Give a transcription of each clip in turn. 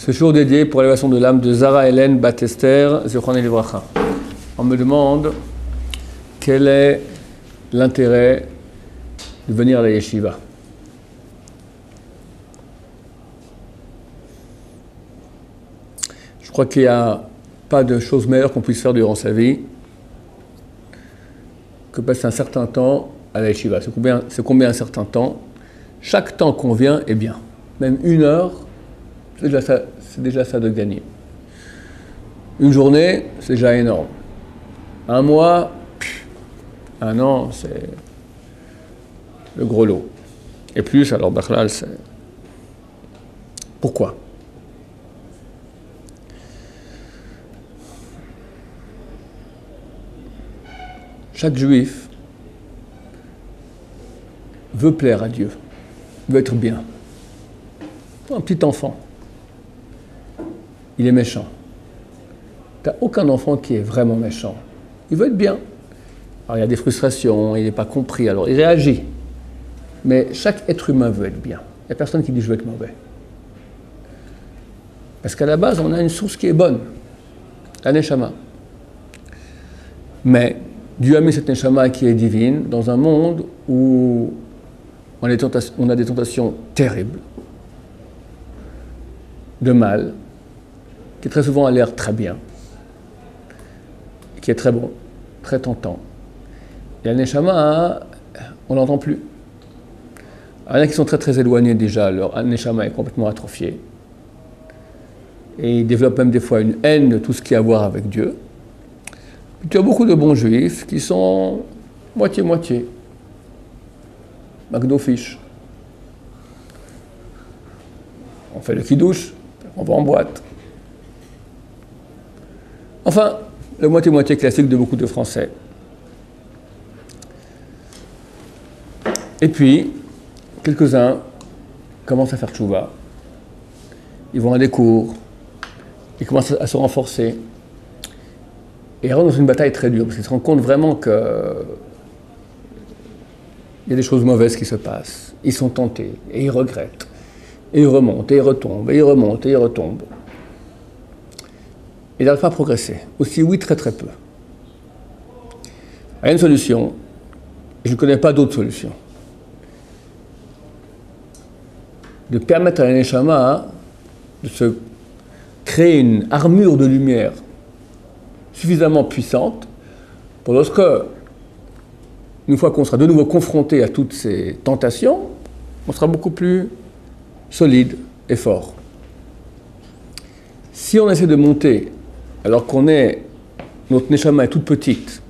Ce jour dédié pour l'élévation de l'âme de Zara Hélène Bat Esther, Zichron Livracha. On me demande quel est l'intérêt de venir à la yeshiva. Je crois qu'il n'y a pas de chose meilleure qu'on puisse faire durant sa vie que passer un certain temps à la yeshiva. C'est combien un certain temps? Chaque temps qu'on vient est bien. Même 1 heure, c'est déjà ça de gagner. Une journée, c'est déjà énorme. 1 mois, 1 an, c'est le gros lot. Et plus, alors Bachlal, c'est... Pourquoi? Chaque juif veut plaire à Dieu, veut être bien. Un petit enfant, il est méchant. Tu n'as aucun enfant qui est vraiment méchant. Il veut être bien. Alors il y a des frustrations, il n'est pas compris, alors il réagit. Mais chaque être humain veut être bien. Il n'y a personne qui dit je veux être mauvais. Parce qu'à la base, on a une source qui est bonne, la Neshama. Mais Dieu a mis cette Neshama qui est divine dans un monde où on a des tentations terribles, de mal, qui très souvent a l'air très bien, qui est très bon, très tentant. Et la Neshama, on n'entend plus. Il y en a qui sont très très éloignés déjà, leur Neshama est complètement atrophié. Et ils développent même des fois une haine de tout ce qui a à voir avec Dieu. Puis tu as beaucoup de bons juifs qui sont moitié-moitié. McDo fish. On fait le kidouche, on va en boîte. Enfin, le moitié-moitié classique de beaucoup de Français. Et puis, quelques-uns commencent à faire tchouva. Ils vont à des cours, ils commencent à se renforcer. Et ils rentrent dans une bataille très dure, parce qu'ils se rendent compte vraiment qu'il y a des choses mauvaises qui se passent. Ils sont tentés, et ils regrettent. Et ils remontent, et ils retombent, et ils remontent, et ils retombent. Ils n'arrivent pas à progresser. Aussi, oui, très très peu. Il y a une solution, et je ne connais pas d'autre solution. De permettre à la Neshama de se créer une armure de lumière suffisamment puissante pour lorsque, une fois qu'on sera de nouveau confronté à toutes ces tentations, on sera beaucoup plus solide et fort. Si on essaie de monter alors notre Neshama est toute petite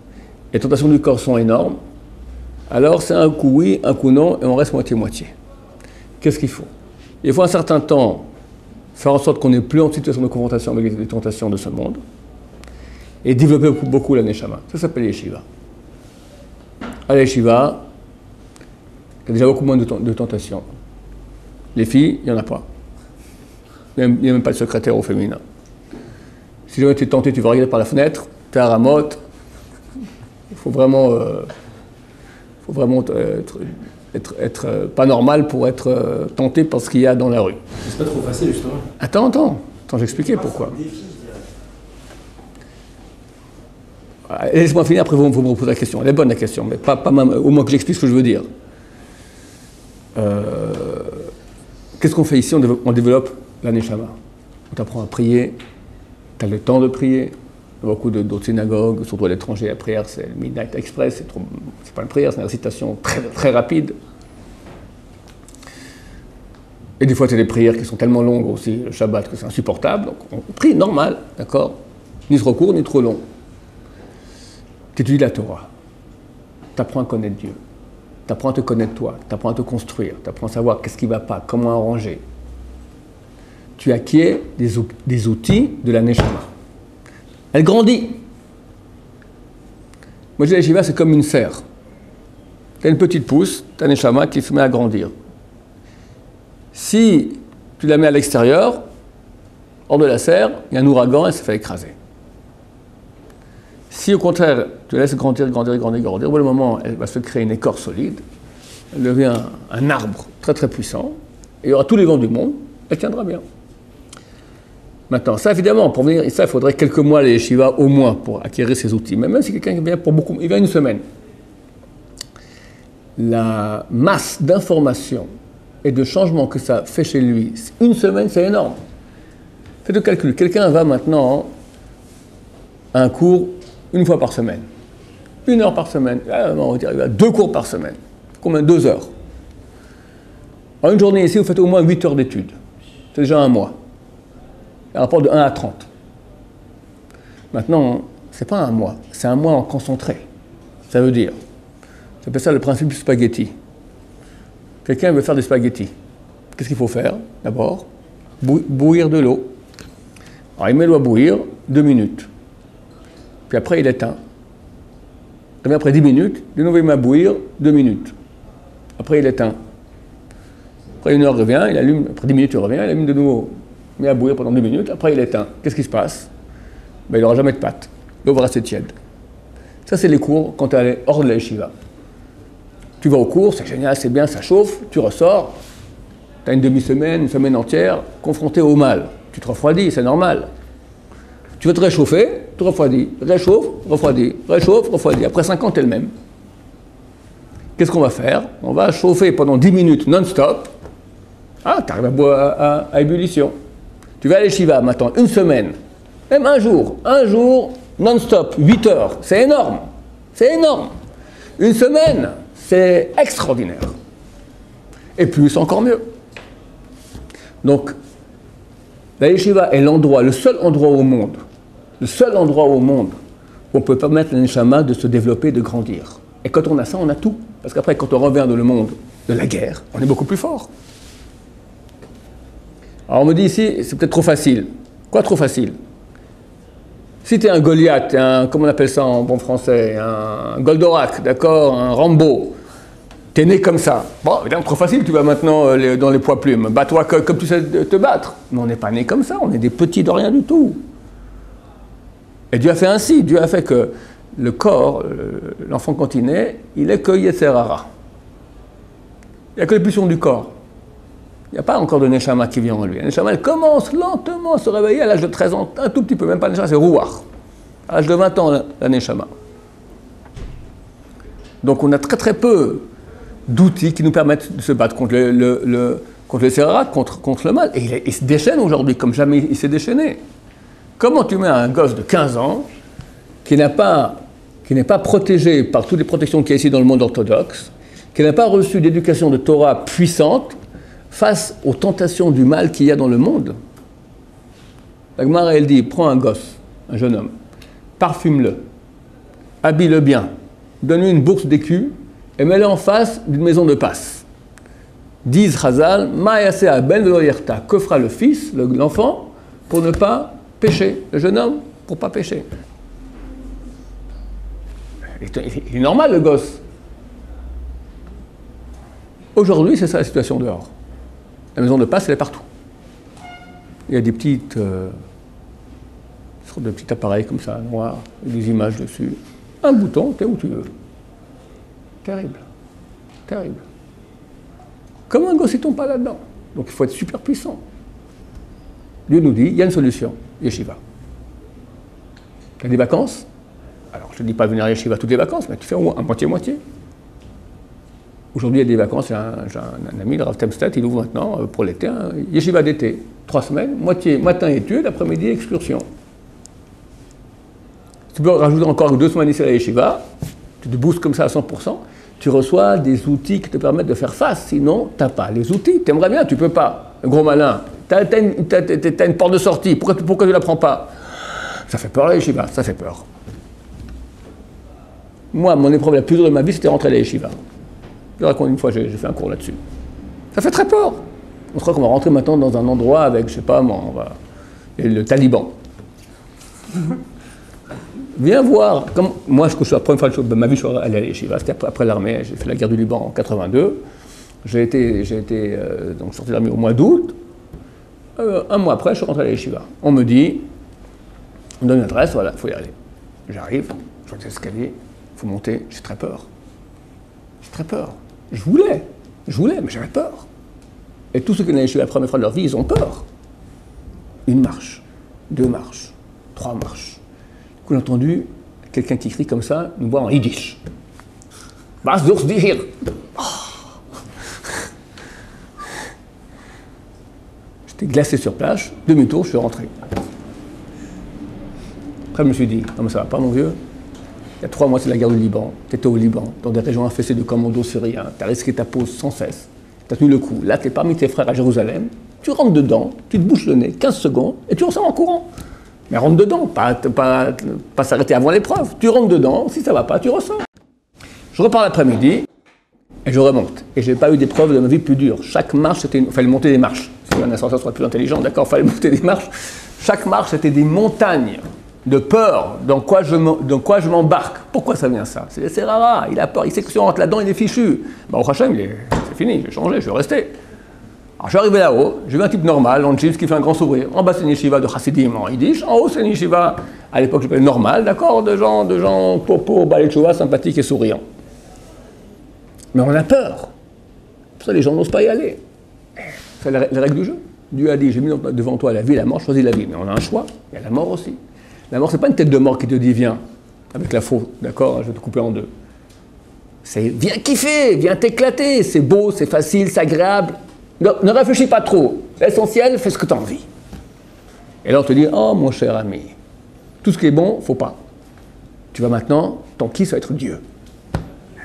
et les tentations du corps sont énormes, alors c'est un coup oui, un coup non et on reste moitié-moitié. Qu'est-ce qu'il faut? Il faut un certain temps faire en sorte qu'on n'est plus en situation de confrontation avec les tentations de ce monde et développer beaucoup la Neshama. Ça s'appelle yeshiva. À la yeshiva, il y a déjà beaucoup moins de tentations. Les filles, il n'y en a pas. Il n'y a même pas de secrétaire au féminin. Si jamais tu es tenté, tu vas regarder par la fenêtre, tu es à Ramoth, il faut vraiment être pas normal pour être tenté par ce qu'il y a dans la rue. C'est pas trop facile, justement. Attends, j'expliquais pourquoi. Laisse-moi finir, après vous me reposez la question. Elle est bonne la question, mais pas au moins que j'explique ce que je veux dire. Qu'est-ce qu'on fait ici? On développe la Neshama. On t'apprend à prier, tu as le temps de prier. Il y a beaucoup d'autres synagogues, surtout à l'étranger, la prière c'est le Midnight Express, c'est pas une prière, c'est une récitation très, très rapide. Et des fois, tu as des prières qui sont tellement longues aussi, le Shabbat, que c'est insupportable. Donc on prie normal, d'accord? Ni trop court, ni trop long. Tu étudies la Torah. Tu apprends à connaître Dieu. Tu apprends à te connaître toi. Tu apprends à te construire. Tu apprends à savoir qu'est-ce qui ne va pas, comment arranger. Tu acquiers des outils de la Neshama. Elle grandit. Moi, je dis la Yeshiva, c'est comme une serre. Tu as une petite pousse, tu as une Neshama qui se met à grandir. Si tu la mets à l'extérieur, hors de la serre, il y a un ouragan, elle se fait écraser. Si au contraire, tu la laisses grandir, au bout d'un moment, elle va se créer une écorce solide, elle devient un arbre très très puissant, et il y aura tous les vents du monde, elle tiendra bien. Maintenant, ça évidemment, pour venir, ça, il faudrait quelques mois à la yeshiva au moins pour acquérir ces outils. Mais même si quelqu'un vient pour beaucoup, il vient une semaine. La masse d'informations et de changements que ça fait chez lui, une semaine, c'est énorme. Faites le calcul. Quelqu'un va maintenant à un cours une fois par semaine. 1 heure par semaine. On va dire, il va 2 cours par semaine. Combien? 2 heures. En une journée ici, vous faites au moins 8 heures d'études. C'est déjà un mois. Un rapport de 1 à 30. Maintenant, ce n'est pas un mois, c'est un mois en concentré. Ça veut dire, j'appelle ça le principe du spaghetti. Quelqu'un veut faire des spaghettis. Qu'est-ce qu'il faut faire? D'abord, bouillir de l'eau. Alors il met l'eau à bouillir 2 minutes. Puis après, il éteint. Et après 10 minutes, de nouveau il met à bouillir 2 minutes. Après, il éteint. Après 1 heure, il revient, il allume. Après 10 minutes, il revient, il allume de nouveau. Il met à bouillir pendant 2 minutes. Après, il éteint. Qu'est-ce qui se passe? Ben, il n'aura jamais de pâte. L'eau va rester tiède. Ça, c'est les cours quand tu es hors de la yeshiva. Tu vas au cours, c'est génial, c'est bien, ça chauffe, tu ressors. Tu as une demi-semaine, une semaine entière, confronté au mal. Tu te refroidis, c'est normal. Tu veux te réchauffer, tu refroidis. Réchauffe, refroidis. Réchauffe, refroidis. Après 5 ans, tu es le même. Qu'est-ce qu'on va faire? On va chauffer pendant 10 minutes non-stop. Ah, tu arrives à ébullition. Tu vas à l'yeshiva maintenant, une semaine, même un jour non-stop, 8 heures. C'est énorme. C'est énorme. Une semaine, c'est extraordinaire. Et plus, encore mieux. Donc, la yeshiva est l'endroit, le seul endroit au monde où on peut permettre à l'neshama de se développer, de grandir. Et quand on a ça, on a tout. Parce qu'après, quand on revient dans le monde de la guerre, on est beaucoup plus fort. Alors on me dit ici, c'est peut-être trop facile. Quoi trop facile? Si tu es un Goliath, comment on appelle ça en bon français, un Goldorak, d'accord, un Rambo, tu es né comme ça. Bon, évidemment, trop facile, tu vas maintenant dans les poids plumes. Bats-toi comme tu sais te battre. Mais on n'est pas né comme ça, on est des petits de rien du tout. Et Dieu a fait ainsi, Dieu a fait que le corps, l'enfant quand il naît, il est que Yetzer Hara. Il n'y a que les pulsions du corps. Il n'y a pas encore de Neshama qui vient en lui. Le Neshama, elle commence lentement à se réveiller à l'âge de 13 ans, un tout petit peu, même pas le Neshama, c'est Ruach. À l'âge de 20 ans, la Neshama. Donc on a très très peu d'outils qui nous permettent de se battre contre le Yetzer Hara, contre le mal. Et il se déchaîne aujourd'hui comme jamais il s'est déchaîné. Comment tu mets un gosse de 15 ans qui n'est pas protégé par toutes les protections qu'il y a ici dans le monde orthodoxe, qui n'a pas reçu d'éducation de Torah puissante, face aux tentations du mal qu'il y a dans le monde? La Gemara, elle dit, prends un gosse, un jeune homme, parfume-le, habille-le bien, donne-lui une bourse d'écus et mets-le en face d'une maison de passe. Disent Chazal, Ma'yaseh ben velo yerta, que fera le fils, l'enfant, pour ne pas pécher, le jeune homme, pour ne pas pécher. Il est normal, le gosse. Aujourd'hui, c'est ça la situation dehors. La maison de passe, elle est partout. Il y a des petites, sortes de petits appareils comme ça, noirs, avec des images dessus. Un bouton, t'es où tu veux. Terrible. Terrible. Comment un gosse ne tombe pas là-dedans? Donc il faut être super puissant. Dieu nous dit, il y a une solution, yeshiva. Tu as des vacances? Alors je ne te dis pas venir à yeshiva toutes les vacances, mais tu fais au moins à moitié-moitié. Aujourd'hui, il y a des vacances, j'ai un ami, le Rav Temstedt, il ouvre maintenant pour l'été, yeshiva d'été, 3 semaines, moitié matin études, après-midi excursion. Tu peux rajouter encore 2 semaines ici à la yeshiva, tu te boostes comme ça à 100%, tu reçois des outils qui te permettent de faire face, sinon tu n'as pas les outils, tu aimerais bien, tu ne peux pas, un gros malin, tu as une porte de sortie, pourquoi tu ne la prends pas? Ça fait peur la yeshiva, ça fait peur. Moi, mon épreuve la plus dure de ma vie, c'était rentrer à la yeshiva. Je raconte une fois, j'ai fait un cours là-dessus. Ça fait très peur. On se croit qu'on va rentrer maintenant dans un endroit avec, je sais pas, le Taliban. Viens voir. Comme, moi, je suis la première fois de ma vie, je suis allé à l'Yeshiva. C'était après l'armée. J'ai fait la guerre du Liban en 82. J'ai été donc sorti de l'armée au mois d'août. Un mois après, je suis rentré à l'Yeshiva. On me dit, on me donne une adresse, voilà, il faut y aller. J'arrive, je vois des escaliers, il faut monter. J'ai très peur. J'ai très peur. Je voulais, mais j'avais peur. Et tous ceux qui n'ont pas la première fois de leur vie, ils ont peur. Une marche, 2 marches, 3 marches. Du coup, j'ai entendu quelqu'un qui crie comme ça, nous voit en yiddish. Was suchst du hier? J'étais glacé sur place, demi-tour, je suis rentré. Après, je me suis dit, non mais ça va pas mon vieux. Il y a 3 mois, c'est la guerre du Liban. Tu étais au Liban, dans des régions infestées de commandos syriens. Tu as risqué ta peau sans cesse. Tu as tenu le coup. Là, tu es parmi tes frères à Jérusalem. Tu rentres dedans, tu te bouches le nez, 15 secondes, et tu ressors en courant. Mais rentre dedans, pas s'arrêter avant l'épreuve. Tu rentres dedans, si ça va pas, tu ressors. Je repars l'après-midi, et je remonte. Et je n'ai pas eu d'épreuve de ma vie plus dure. Chaque marche, il fallait monter des marches. Si un ascenseur soit plus intelligent, d'accord, il fallait monter des marches. Chaque marche, c'était des montagnes de peur, dans quoi je m'embarque. Pourquoi ça vient ça? C'est rara, il a peur, il sait que si on rentre là-dedans, il est fichu. Bah, au Hachem, c'est fini, je vais changer, je vais rester. Alors, je suis arrivé là-haut, j'ai vu un type normal, en jeans, qui fait un grand sourire. En bas, c'est une yeshiva de Hasidim en yiddish. En haut, c'est une yeshiva, à l'époque, je l'appelais normal, d'accord, de gens pour balai tchouva, sympathiques et souriants. Mais on a peur. Pour ça, les gens n'osent pas y aller. C'est la règle du jeu. Dieu a dit, j'ai mis devant toi la vie et la mort, choisis la vie. Mais on a un choix, il y a la mort aussi. La mort, c'est pas une tête de mort qui te dit, viens, avec la faux, d'accord, je vais te couper en 2. C'est, viens kiffer, viens t'éclater, c'est beau, c'est facile, c'est agréable. Ne réfléchis pas trop. L'essentiel, fais ce que tu as envie. Et là, on te dit, oh mon cher ami, tout ce qui est bon, faut pas. Tu vas maintenant, ton kiff, ça va être Dieu.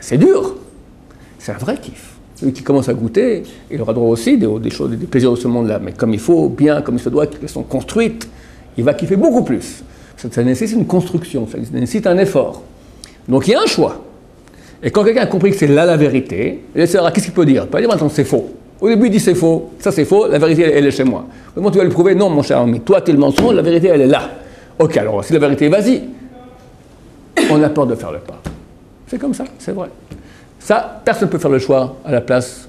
C'est dur. C'est un vrai kiff. Celui qui commence à goûter, il aura droit aussi des choses, des plaisirs de ce monde-là. Mais comme il faut, bien, comme il se doit, qu'elles sont construites, il va kiffer beaucoup plus. Ça nécessite une construction, ça nécessite un effort. Donc il y a un choix. Et quand quelqu'un a compris que c'est là la vérité, qu'est-ce qu'il peut dire? Il peut pas dire maintenant c'est faux. Au début il dit c'est faux, ça c'est faux, la vérité elle est chez moi. Comment tu vas le prouver? Non mon cher ami, toi tu es le mensonge, la vérité elle est là. Ok, alors si la vérité, vas-y. On a peur de faire le pas. C'est comme ça, c'est vrai. Ça, personne ne peut faire le choix à la place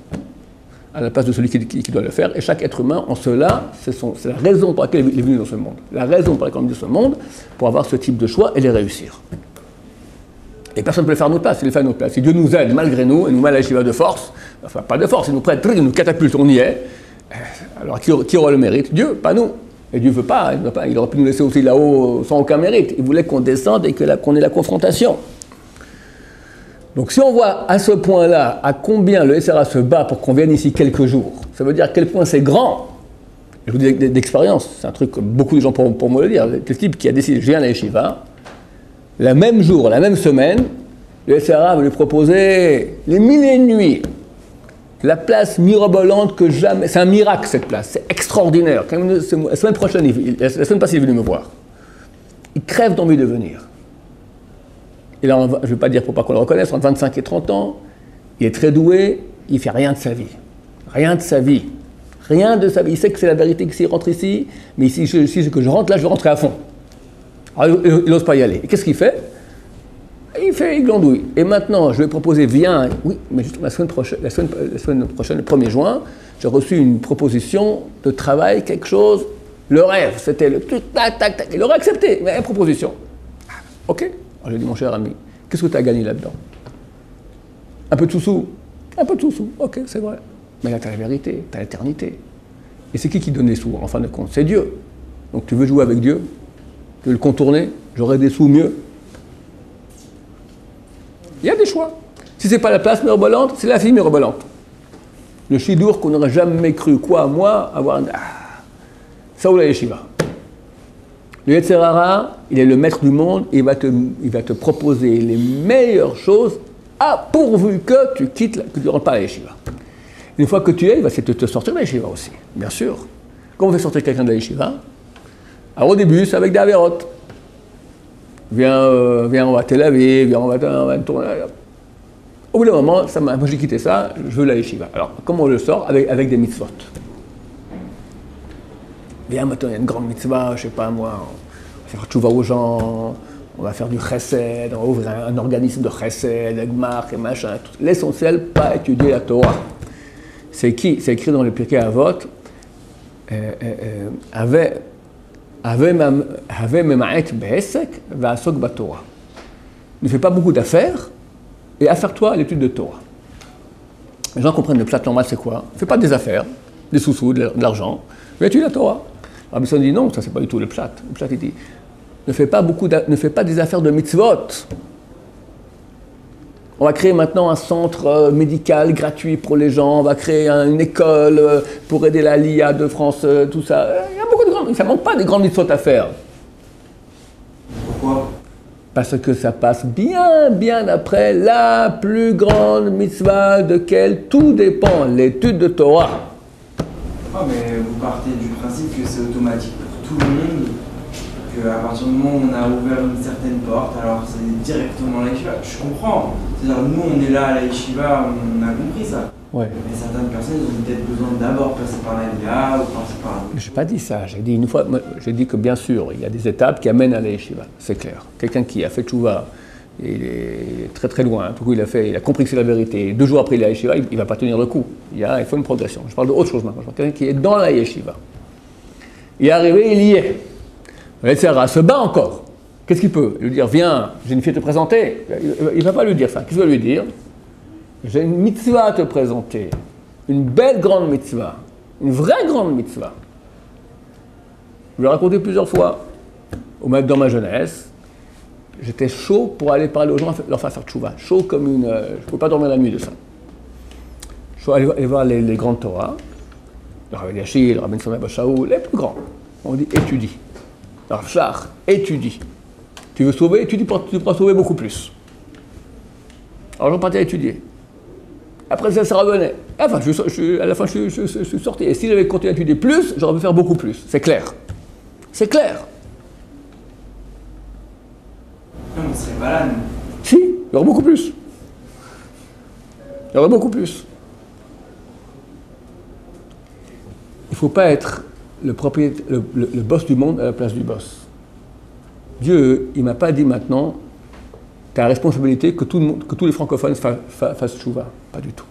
de celui qui doit le faire. Et chaque être humain, en cela, c'est la raison pour laquelle il est venu dans ce monde. La raison pour laquelle il est venu dans ce monde, pour avoir ce type de choix et les réussir. Et personne ne peut le faire à notre place, il le fait à notre place. Si Dieu nous aide malgré nous, et nous met à la yeshiva de force, enfin pas de force, il nous prête, il nous catapulte, on y est. Alors qui aura le mérite? Dieu, pas nous. Et Dieu ne veut pas, il aurait pu nous laisser aussi là-haut sans aucun mérite. Il voulait qu'on descende et qu'on ait la confrontation. Donc si on voit à ce point-là à combien le SRA se bat pour qu'on vienne ici quelques jours, ça veut dire à quel point c'est grand. Je vous dis d'expérience, c'est un truc que beaucoup de gens pour me le dire. Le type qui a décidé, je viens à la yeshiva, le même jour, la même semaine, le SRA va lui proposer les mille et une nuits. La place mirobolante que jamais... C'est un miracle cette place, c'est extraordinaire. La semaine prochaine, la semaine passée, il est venu me voir. Il crève d'envie de venir. Il a, je ne vais pas dire pour pas qu'on le reconnaisse, entre 25 et 30 ans, il est très doué, il ne fait rien de sa vie. Rien de sa vie. Rien de sa vie. Il sait que c'est la vérité que s'il rentre ici, mais si que je rentre là, je vais rentrer à fond. Alors, il n'ose pas y aller. Et qu'est-ce qu'il fait? Il glandouille. Et maintenant, je lui ai proposé, viens, oui, mais juste la semaine prochaine, le 1er juin, j'ai reçu une proposition de travail, quelque chose, le rêve, c'était le truc, tac, tac, tac. Il aurait accepté, mais une proposition. Ok. Alors j'ai dit, mon cher ami, qu'est-ce que tu as gagné là-dedans? Un peu de sous-sous. Un peu de sous-sous, ok, c'est vrai. Mais là, tu as la vérité, tu as l'éternité. Et c'est qui donne les sous, en fin de compte? C'est Dieu. Donc tu veux jouer avec Dieu? Tu veux le contourner? J'aurai des sous mieux. Il y a des choix. Si ce n'est pas la place mirobolante, c'est la fille mirobolante. Le chidour qu'on n'aurait jamais cru, quoi, moi, avoir un... Ça ou la yeshiva. Le Yetzer Hara, il est le maître du monde, il va te proposer les meilleures choses, pourvu que tu quittes, que tu ne rentres pas à la yeshiva. Une fois que tu es, il va essayer de te sortir de la yeshiva aussi, bien sûr. Comment on fait sortir quelqu'un de la yeshiva? Alors au début, c'est avec des avérotes. Viens, on va te laver, viens, on va tourner. Au bout d'un moment, moi j'ai quitté ça, je veux la yeshiva. Alors, comment on le sort? Avec des mitzvot. Viens, maintenant, il y a une grande mitzvah, je sais pas moi, on va faire tchouva aux gens, on va faire du chesed, on va ouvrir un organisme de chesed, Gmar et machin. L'essentiel, pas étudier la Torah. C'est qui? C'est écrit dans le Pirkei Avot, ne fais pas beaucoup d'affaires et affaire-toi à l'étude de Torah. Les gens comprennent le plat normal, c'est quoi? Ne fais pas des affaires, des sous-sous, de l'argent, mais étudie la Torah. Rabbi Shalom dit non, ça c'est pas du tout le pshat. Le pshat il dit ne fais pas des affaires de mitzvot. On va créer maintenant un centre médical gratuit pour les gens, on va créer une école pour aider la LIA de France, tout ça. Il y a beaucoup de grandes, ça manque pas des grandes mitzvot à faire. Pourquoi? Parce que ça passe bien après la plus grande mitzvah de laquelle tout dépend, l'étude de Torah. Ah, mais vous partez du principe que c'est automatique pour tout le monde, qu'à partir du moment où on a ouvert une certaine porte, alors c'est directement la yeshiva. Je comprends. C'est-à-dire, nous, on est là à la yeshiva, on a compris ça. Ouais. Mais certaines personnes ils ont peut-être besoin d'abord passer par la LIA ou passer par... Je n'ai pas dit ça, j'ai dit une fois, j'ai dit que bien sûr, il y a des étapes qui amènent à la yeshiva, c'est clair. Quelqu'un qui a fait tchouva, il est très très loin, tout coup il a compris que c'est la vérité, 2 jours après il est à la yeshiva, il ne va pas tenir le coup. Il faut une progression. Je parle d'autre chose maintenant, je parle de quelqu'un qui est dans la yeshiva. Il est arrivé, il y est. Le Sarah se bat encore. Qu'est-ce qu'il peut? Il lui dire, viens, j'ai une fille à te présenter. Il ne va pas lui dire ça. Qu'est-ce qu'il va lui dire? J'ai une mitzvah à te présenter. Une belle grande mitzvah. Une vraie grande mitzvah. Je l'ai raconté plusieurs fois. Dans ma jeunesse, j'étais chaud pour aller parler aux gens, leur faire tchouva. Chaud comme une... je ne pouvais pas dormir la nuit de ça. Je suis allé voir les grandes Torah. Le Rabbi Yashir, le Rabbi Sameh Bashaou, les plus grands. On dit étudie. Alors, Shach, étudie. Tu veux sauver, tu pourras sauver beaucoup plus. Alors, j'en partais à étudier. Après, ça revenait. Enfin, à la fin, je suis sorti. Et si j'avais continué à étudier plus, j'aurais pu faire beaucoup plus. C'est clair. C'est clair. Non, on ne serait pas là, nous. Si, il y aurait beaucoup plus. Il y aurait beaucoup plus. Il ne faut pas être le boss du monde à la place du boss. Dieu, il ne m'a pas dit maintenant, tu as la responsabilité que tous les francophones fassent tchouva. Pas du tout.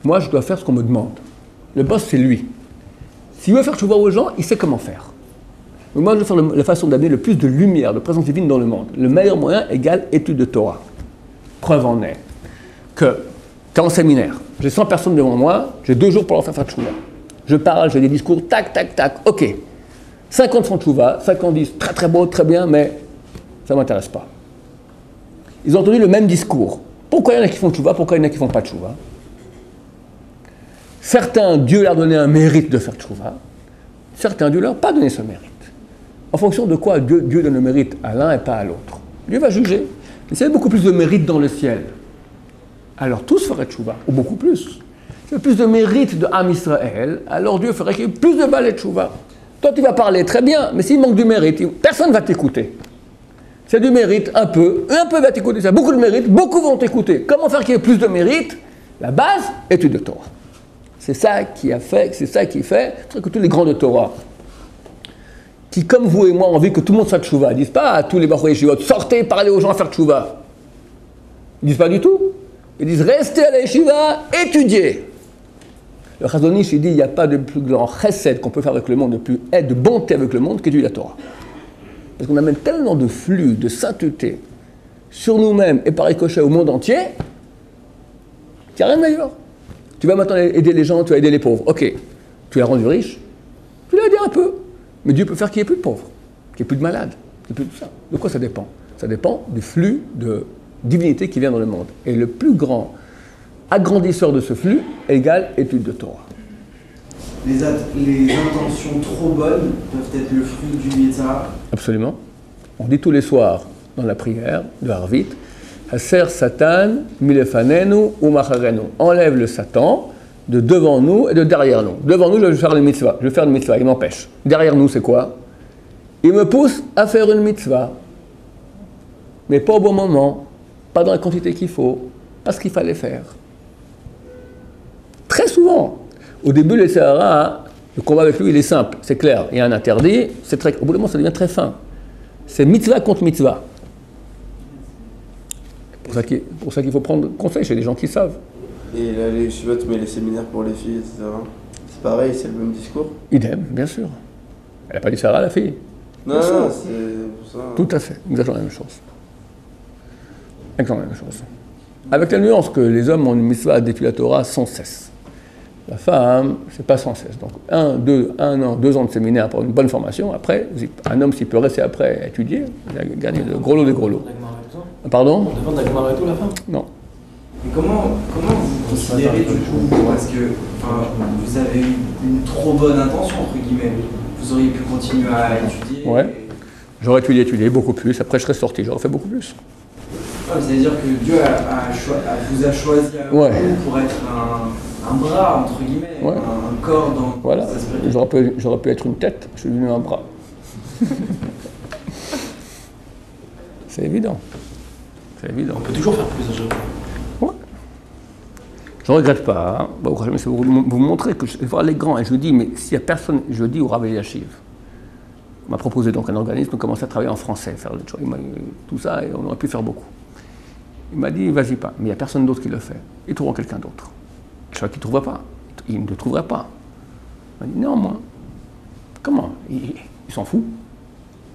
Moi, je dois faire ce qu'on me demande. Le boss, c'est lui. S'il veut faire tchouva aux gens, il sait comment faire. Mais moi, je veux faire la façon d'amener le plus de lumière, de présence divine dans le monde. Le meilleur moyen égale étude de Torah. Preuve en est que, quand en séminaire, j'ai 100 personnes devant moi, j'ai 2 jours pour leur faire tchouva. Je parle, j'ai des discours, tac, tac, tac, ok. 50 font tchouva, 50 disent très très beau, très bien, mais ça ne m'intéresse pas. Ils ont entendu le même discours. Pourquoi il y en a qui font tchouva, pourquoi il y en a qui ne font pas tchouva? Certains, Dieu leur a donné un mérite de faire tchouva. Certains, Dieu leur a pas donné ce mérite. En fonction de quoi Dieu donne le mérite à l'un et pas à l'autre. Dieu va juger. Mais s'il y avait beaucoup plus de mérite dans le ciel, alors tous feraient tchouva, ou beaucoup plus. S'il y avait plus de mérite de Am Israël, alors Dieu ferait qu'il y ait plus de balais de tchouva. Toi, tu vas parler très bien, mais s'il manque du mérite, personne ne va t'écouter. C'est du mérite, un peu va t'écouter. C'est beaucoup de mérite, beaucoup vont t'écouter. Comment faire qu'il y ait plus de mérite? La base, étude de Torah. C'est ça qui fait que tous les grands de Torah, qui, comme vous et moi, ont envie que tout le monde fasse tchouva, ne disent pas à tous les Bachor Yeshivot, sortez, parlez aux gens à faire tchouva. Ils ne disent pas du tout. Ils disent, restez à la yeshiva, étudiez. Le Chazon Ish, il dit, il n'y a pas de plus grand chesed qu'on peut faire avec le monde, de plus aide, de bonté avec le monde qu'étudier la Torah. Parce qu'on amène tellement de flux, de sainteté sur nous-mêmes et par ricochet au monde entier, qu'il n'y a rien de meilleur. Tu vas maintenant aider les gens, tu vas aider les pauvres. Ok, tu l'as rendu riche, tu l'as aidé un peu. Mais Dieu peut faire qu'il n'y ait plus de pauvres, qu'il n'y ait plus de malades, qu'il n'y ait plus de tout ça. De quoi ça dépend? Ça dépend du flux de divinité qui vient dans le monde. Et le plus grand agrandisseur de ce flux égale étude de Torah. Les intentions trop bonnes peuvent être le fruit du Yetzirah. Absolument. On dit tous les soirs dans la prière de Harvit, Haser Satan milefanenu ou macharenu. Enlève le Satan de devant nous et de derrière nous. Devant nous, je vais faire une mitzvah. Il m'empêche. Derrière nous, c'est quoi? Il me pousse à faire une mitzvah. Mais pas au bon moment, pas dans la quantité qu'il faut, pas ce qu'il fallait faire. Très souvent. Au début, le Sahara, le combat avec lui, il est simple, c'est clair. Il y a un interdit, au bout d'un moment, ça devient très fin. C'est mitzvah contre mitzvah. C'est pour ça qu'il faut prendre conseil chez les gens qui savent. Et là, les yeshivot, mais les séminaires pour les filles, etc. C'est pareil, c'est le même discours? Idem, bien sûr. Elle n'a pas dit Sarah, la fille. Non, c'est pour ça. Tout à fait, exactement la même chose. Exactement la même chose. Avec la nuance que les hommes ont une mitzvah d'étudier la Torah sans cesse. La femme, c'est pas sans cesse. Donc, 1 an, 2 ans de séminaire pour une bonne formation. Après, un homme, s'il peut rester après étudier, il a gagné de gros lots des gros lots. Pardon? On demande d'agmar et tout, la femme? Non. Mais comment vous considérez du coup, parce que vous avez eu une trop bonne intention, entre guillemets, vous auriez pu continuer à étudier? Ouais. J'aurais étudié beaucoup plus, après je serais sorti, j'aurais fait beaucoup plus. C'est-à-dire que Dieu vous a choisi à Ouais. vous pour être un bras, entre guillemets, Ouais. un corps dans Voilà, sa spiritualité. j'aurais pu être une tête, je suis devenu un bras. C'est évident. C'est évident. On peut toujours faire plus, je Ouais. Je ne regrette pas. Hein. Bon, c'est vous montrer que je vais voir les grands et je dis, mais s'il n'y a personne, je dis au Rav Eliashiv, on m'a proposé donc un organisme de commencer à travailler en français, faire tout ça, et on aurait pu faire beaucoup. Il m'a dit, vas-y pas, mais il n'y a personne d'autre qui le fait. Ils trouveront quelqu'un d'autre. Je sais qu'il ne trouvera pas. Il ne le trouverait pas. Il m'a dit, non, moi. Comment? Il s'en fout.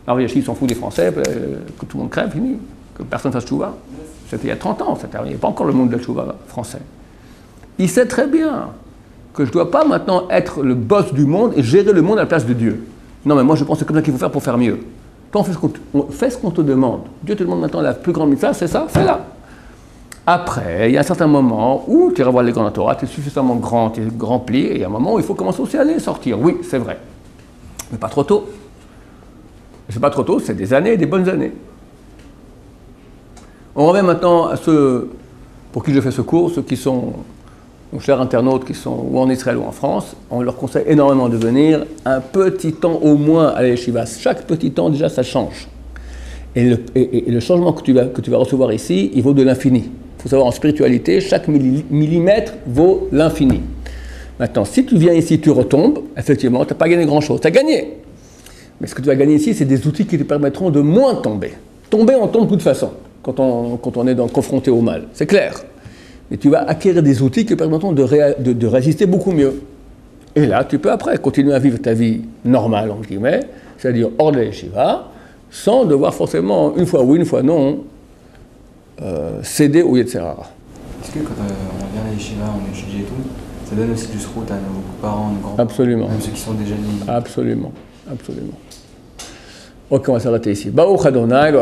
Alors, il s'en fout des Français, que tout le monde crève, fini. Que personne fasse tchouva. C'était il y a 30 ans, il n'y a pas encore le monde de la tchouva français. Il sait très bien que je ne dois pas maintenant être le boss du monde et gérer le monde à la place de Dieu. Non, mais moi je pense que c'est comme ça qu'il faut faire pour faire mieux. Toi, fais ce qu'on te demande. Dieu te demande maintenant la plus grande mitzvah, c'est ça, fais-la. Après, il y a un certain moment où tu iras voir les grands Torah, tu es suffisamment grand, tu es rempli, et il y a un moment où il faut commencer aussi à aller sortir. Oui, c'est vrai. Mais pas trop tôt. C'est pas trop tôt, c'est des années, des bonnes années. On revient maintenant à ceux pour qui je fais ce cours, ceux qui sont, nos chers internautes, qui sont ou en Israël ou en France. On leur conseille énormément de venir un petit temps au moins à l'Yeshiva. Chaque petit temps, déjà, ça change. Et le changement que tu vas recevoir ici, il vaut de l'infini. Il faut savoir, en spiritualité, chaque millimètre vaut l'infini. Maintenant, si tu viens ici, tu retombes, effectivement, tu n'as pas gagné grand-chose. Tu as gagné. Mais ce que tu vas gagner ici, c'est des outils qui te permettront de moins tomber. Tomber, on tombe de toute façon, quand on est confronté au mal. C'est clair. Mais tu vas acquérir des outils qui te permettront de résister beaucoup mieux. Et là, tu peux après continuer à vivre ta vie normale, entre guillemets, c'est-à-dire hors de la yeshiva, sans devoir forcément, une fois oui, une fois non, céder au Yetzirah. Est-ce que quand on vient à la yeshiva, on étudie et tout, ça donne aussi du srout à nos parents, nos grands-parents? Absolument. Même ceux qui sont déjà nés. Absolument. Absolument. Ok, on va s'arrêter ici. Baruch Adonai,